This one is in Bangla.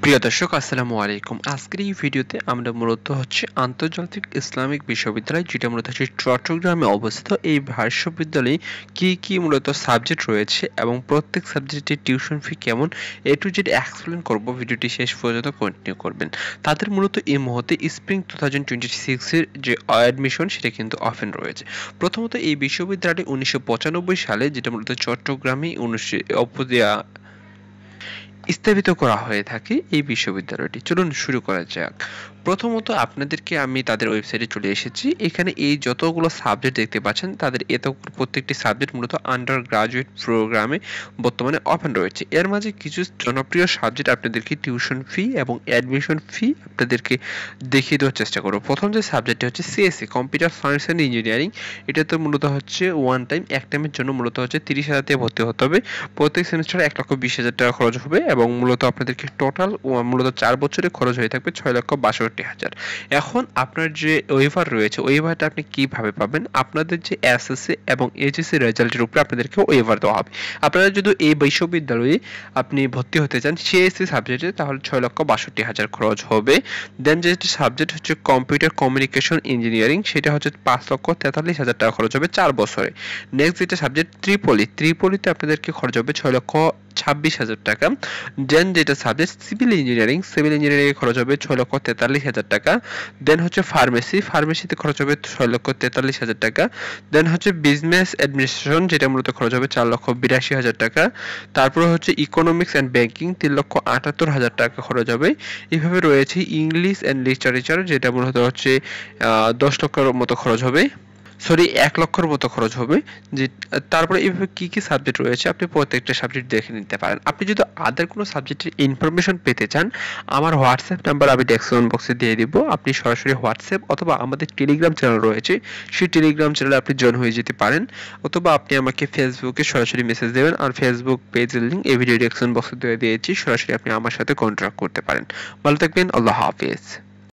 প্রিয় দর্শক আসসালামু আলাইকুম। আজকের এই ভিডিওতে আমরা মূলত আন্তর্জাতিক ইসলামিক বিশ্ববিদ্যালয়, যেটা মূলত চট্টগ্রামে অবস্থিত। এই বিশ্ববিদ্যালয়ে কি মূলত সাবজেক্ট রয়েছে এবং প্রত্যেক সাবজেক্টের টিউশন ফি কেমন, এ টু জেড এক্সপ্লেন করব। ভিডিওটি শেষ পর্যন্ত কন্টিনিউ করবেন। তাদের মূলত এই মুহূর্তে স্প্রিং 2026 এর যে অ্যাডমিশন সেটা কিন্তু ওপেন রয়েছে। প্রথমত এই বিশ্ববিদ্যালয়টি 1995 সালে, যেটা মূলত চট্টগ্রামে স্থাপিত করা হয়ে থাকে এই বিশ্ববিদ্যালয়টি। চলুন শুরু করা যাক। প্রথমত আপনাদেরকে আমি তাদের ওয়েবসাইটে চলে এসেছি। এখানে এই যতগুলো সাবজেক্ট দেখতে পাচ্ছেন, তাদের প্রত্যেকটি সাবজেক্ট মূলত আন্ডার গ্রাজুয়েট প্রোগ্রামে বর্তমানে ওপেন রয়েছে। এর মাঝে কিছু জনপ্রিয় সাবজেক্ট আপনাদেরকে টিউশন ফি এবং অ্যাডমিশন ফি আপনাদেরকে দেখিয়ে দেওয়ার চেষ্টা করব। প্রথম যে সাবজেক্টটি হচ্ছে CSC, computer science and engineering. এটা তো মূলত ওয়ান টাইম, এক টাইমের জন্য মূলত 30,000 দিয়ে ভর্তি হতে হবে। প্রত্যেক সেমিস্টারে 1,20,000 টাকা খরচ হবে এবং মূলত আপনাদেরকে টোটাল মূলত 4 বছরে খরচ হয়ে থাকবে 6,62,000। এখন আপনার যে ওয়েভার রয়েছে, ওয়েভারটা আপনি কিভাবে পাবেন? আপনাদের যে এসএসসি এবং এইচএসসি রেজাল্টের উপরে আপনাদেরকে ওয়েভার দেওয়া হবে। আপনারা যদি এই বিশ্ববিদ্যালয়ে আপনি ভর্তি হতে চান সিএসসি সাবজেক্টে, তাহলে 6,62,000 খরচ হবে। দেন যে সাবজেক্ট হচ্ছে কম্পিউটার কমিউনিকেশন ইঞ্জিনিয়ারিং, সেটা হচ্ছে 5,43,000 টাকা খরচ হবে 4 বছরে। নেক্সট যেটা সাবজেক্ট ত্রিপলিতে আপনাদেরকে খরচ হবে 6,26,000 টাকা। দেন যেটা সাবজেক্ট সিভিল ইঞ্জিনিয়ারিং এ খরচ হবে 6,43,000 টাকা। দেন হচ্ছে ফার্মেসিতে খরচ হবে 6,43,000 টাকা। দেন হচ্ছে বিজনেস অ্যাডমিনিস্ট্রেশন, যেটা মূলত খরচ হবে 4,82,000 টাকা। তারপর হচ্ছে ইকোনমিক্স অ্যান্ড ব্যাংকিং 3,78,000 টাকা খরচ হবে। এইভাবে রয়েছে ইংলিশ অ্যান্ড লিটারেচার, যেটা মূলত 10 লক্ষের মতো খরচ হবে, 1 লক্ষের মতো খরচ হবে। যে তারপরে এইভাবে কি সাবজেক্ট রয়েছে আপনি প্রত্যেকটা সাবজেক্ট দেখে নিতে পারেন। আপনি যদি আদার কোনো সাবজেক্টের ইনফরমেশন পেতে চান, আমার হোয়াটসঅ্যাপ নাম্বার আমি ডেসক্রিপশন বক্সে দিয়ে দিব। আপনি সরাসরি হোয়াটসঅ্যাপ অথবা আমাদের টেলিগ্রাম চ্যানেল রয়েছে, সেই টেলিগ্রাম চ্যানেলে আপনি জয়েন হয়ে যেতে পারেন, অথবা আপনি আমাকে ফেসবুকে সরাসরি মেসেজ দেবেন। আর ফেসবুক পেজের লিংক এই ভিডিও ডেসক্রিপশন বক্সে দিয়ে দিয়েছি, সরাসরি আপনি আমার সাথে কন্ট্যাক্ট করতে পারেন। ভালো থাকবেন, আল্লাহ হাফেজ।